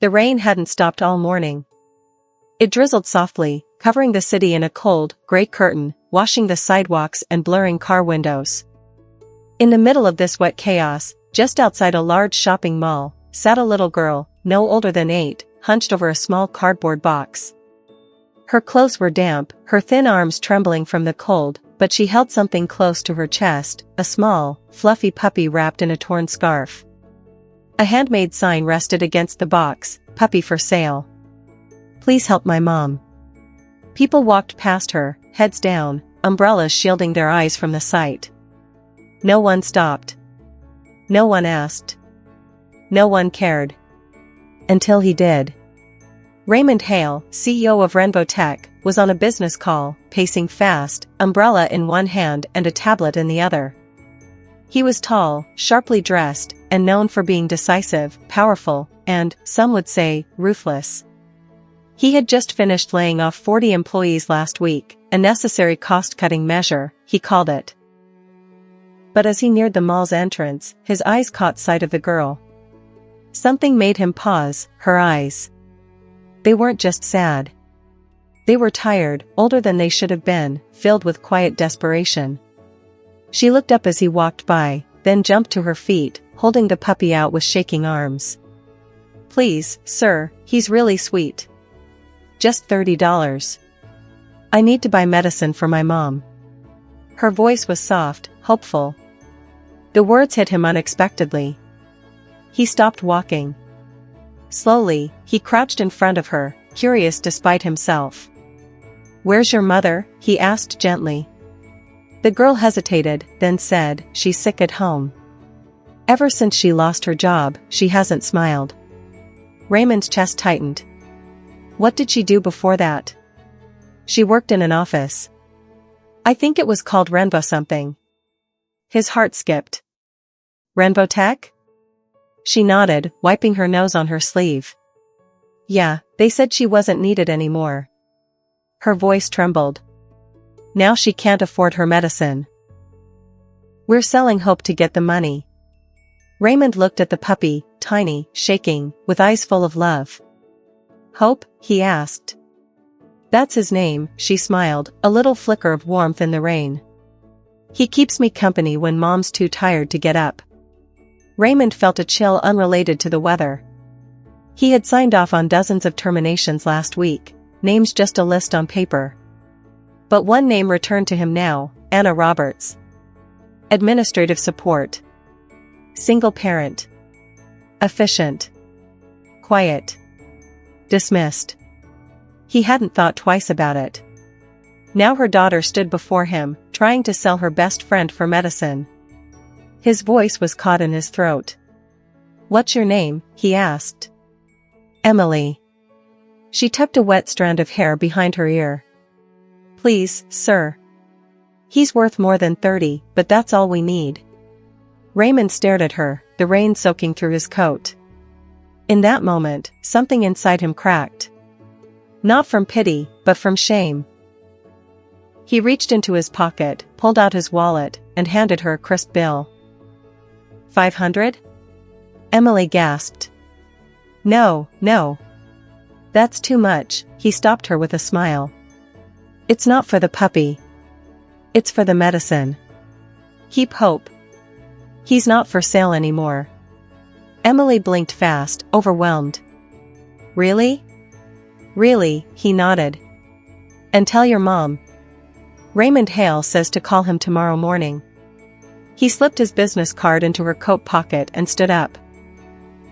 The rain hadn't stopped all morning. It drizzled softly, covering the city in a cold, gray curtain, washing the sidewalks and blurring car windows. In the middle of this wet chaos, just outside a large shopping mall, sat a little girl, no older than 8, hunched over a small cardboard box. Her clothes were damp, her thin arms trembling from the cold, but she held something close to her chest, a small, fluffy puppy wrapped in a torn scarf. A handmade sign rested against the box, "Puppy for sale. Please help my mom." People walked past her, heads down, umbrellas shielding their eyes from the sight. No one stopped. No one asked. No one cared. Until he did. Raymond Hale, CEO of Renvo Tech, was on a business call, pacing fast, umbrella in one hand and a tablet in the other. He was tall, sharply dressed, and known for being decisive, powerful, and, some would say, ruthless. He had just finished laying off 40 employees last week, a necessary cost-cutting measure, he called it. But as he neared the mall's entrance, his eyes caught sight of the girl. Something made him pause, her eyes. They weren't just sad. They were tired, older than they should have been, filled with quiet desperation. She looked up as he walked by, then jumped to her feet, holding the puppy out with shaking arms. "Please, sir, he's really sweet. Just $30. I need to buy medicine for my mom." Her voice was soft, hopeful. The words hit him unexpectedly. He stopped walking. Slowly, he crouched in front of her, curious despite himself. "Where's your mother?" he asked gently. The girl hesitated, then said, "She's sick at home. Ever since she lost her job, she hasn't smiled." Raymond's chest tightened. What did she do before that? She worked in an office. I think it was called Renvo something. His heart skipped. Renvo Tech? She nodded, wiping her nose on her sleeve. Yeah, they said she wasn't needed anymore. Her voice trembled. Now she can't afford her medicine. We're selling hope to get the money. Raymond looked at the puppy, tiny, shaking, with eyes full of love. Hope? He asked. That's his name, she smiled, a little flicker of warmth in the rain. He keeps me company when mom's too tired to get up. Raymond felt a chill unrelated to the weather. He had signed off on dozens of terminations last week, names just a list on paper. But one name returned to him now, Anna Roberts. Administrative support. Single parent. Efficient. Quiet. Dismissed. He hadn't thought twice about it. Now her daughter stood before him, trying to sell her best friend for medicine. His voice was caught in his throat. What's your name? He asked. Emily. She tucked a wet strand of hair behind her ear. Please, sir. He's worth more than 30, but that's all we need. Raymond stared at her, the rain soaking through his coat. In that moment, something inside him cracked. Not from pity, but from shame. He reached into his pocket, pulled out his wallet, and handed her a crisp bill. 500? Emily gasped. No, no. That's too much, he stopped her with a smile. It's not for the puppy. It's for the medicine. Keep hope. He's not for sale anymore. Emily blinked fast, overwhelmed. Really? Really, he nodded. And tell your mom. Raymond Hale says to call him tomorrow morning. He slipped his business card into her coat pocket and stood up.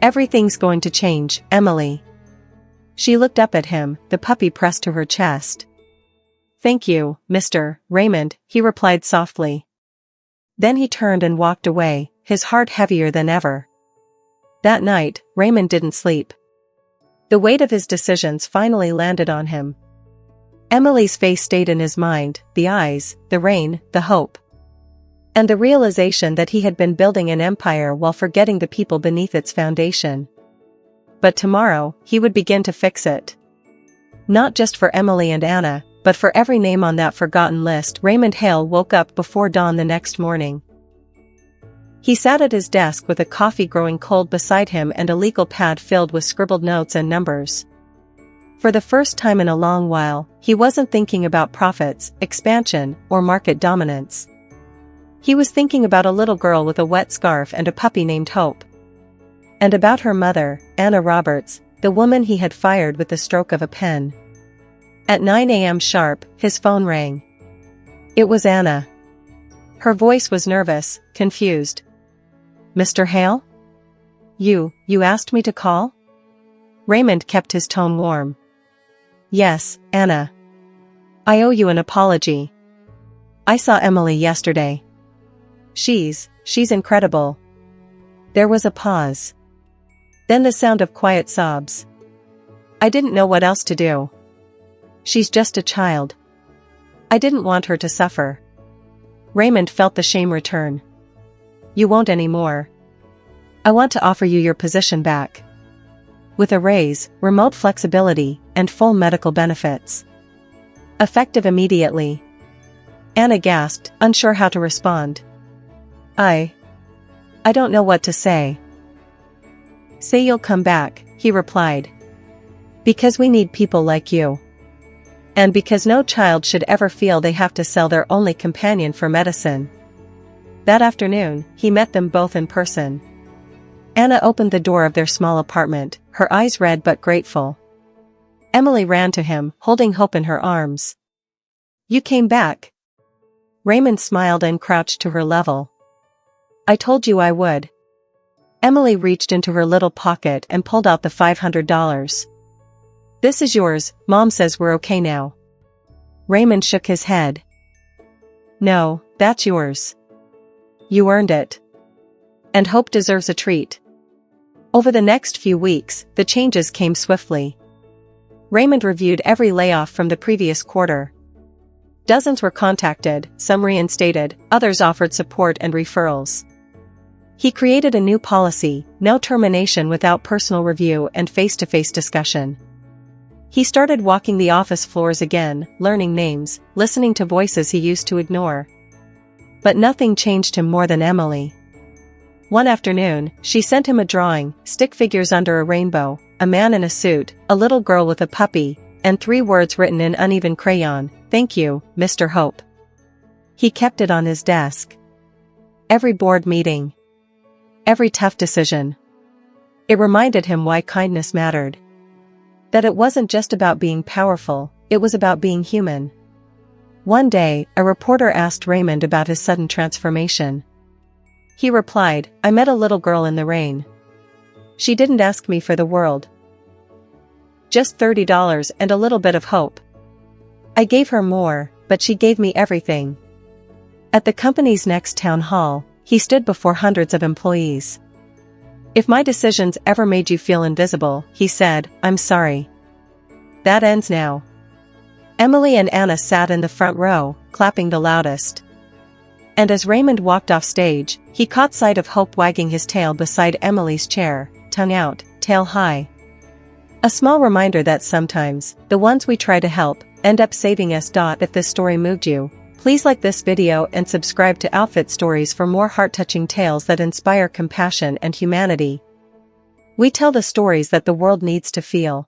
Everything's going to change, Emily. She looked up at him, the puppy pressed to her chest. Thank you, Mr. Raymond, he replied softly. Then he turned and walked away, his heart heavier than ever. That night, Raymond didn't sleep. The weight of his decisions finally landed on him. Emily's face stayed in his mind, the eyes, the rain, the hope. And the realization that he had been building an empire while forgetting the people beneath its foundation. But tomorrow, he would begin to fix it. Not just for Emily and Anna, but for every name on that forgotten list. Raymond Hale woke up before dawn the next morning. He sat at his desk with a coffee growing cold beside him and a legal pad filled with scribbled notes and numbers. For the first time in a long while, he wasn't thinking about profits, expansion, or market dominance. He was thinking about a little girl with a wet scarf and a puppy named Hope. And about her mother, Anna Roberts, the woman he had fired with the stroke of a pen. At 9 a.m. sharp, his phone rang. It was Anna. Her voice was nervous, confused. "Mr. Hale? You asked me to call?" Raymond kept his tone warm. "Yes, Anna. I owe you an apology. I saw Emily yesterday. She's incredible." There was a pause. Then the sound of quiet sobs. "I didn't know what else to do. She's just a child. I didn't want her to suffer." Raymond felt the shame return. "You won't anymore. I want to offer you your position back. With a raise, remote flexibility, and full medical benefits. Effective immediately." Anna gasped, unsure how to respond. I don't know what to say." "Say you'll come back," he replied. "Because we need people like you. And because no child should ever feel they have to sell their only companion for medicine." That afternoon, he met them both in person. Anna opened the door of their small apartment, her eyes red but grateful. Emily ran to him, holding Hope in her arms. "You came back." Raymond smiled and crouched to her level. "I told you I would." Emily reached into her little pocket and pulled out the $500. "This is yours, Mom says we're okay now." Raymond shook his head. "No, that's yours. You earned it. And Hope deserves a treat." Over the next few weeks, the changes came swiftly. Raymond reviewed every layoff from the previous quarter. Dozens were contacted, some reinstated, others offered support and referrals. He created a new policy: no termination without personal review and face-to-face discussion. He started walking the office floors again, learning names, listening to voices he used to ignore. But nothing changed him more than Emily. One afternoon, she sent him a drawing: stick figures under a rainbow, a man in a suit, a little girl with a puppy, and 3 words written in uneven crayon: "Thank you, Mr. Hope." He kept it on his desk. Every board meeting. Every tough decision. It reminded him why kindness mattered. That it wasn't just about being powerful, it was about being human. One day, a reporter asked Raymond about his sudden transformation. He replied, "I met a little girl in the rain. She didn't ask me for the world. Just $30 and a little bit of hope. I gave her more, but she gave me everything." At the company's next town hall, he stood before hundreds of employees. "If my decisions ever made you feel invisible," he said, "I'm sorry. That ends now." Emily and Anna sat in the front row, clapping the loudest. And as Raymond walked off stage, he caught sight of Hope wagging his tail beside Emily's chair, tongue out, tail high. A small reminder that sometimes, the ones we try to help, end up saving us. If this story moved you, please like this video and subscribe to Outfit Stories for more heart-touching tales that inspire compassion and humanity. We tell the stories that the world needs to feel.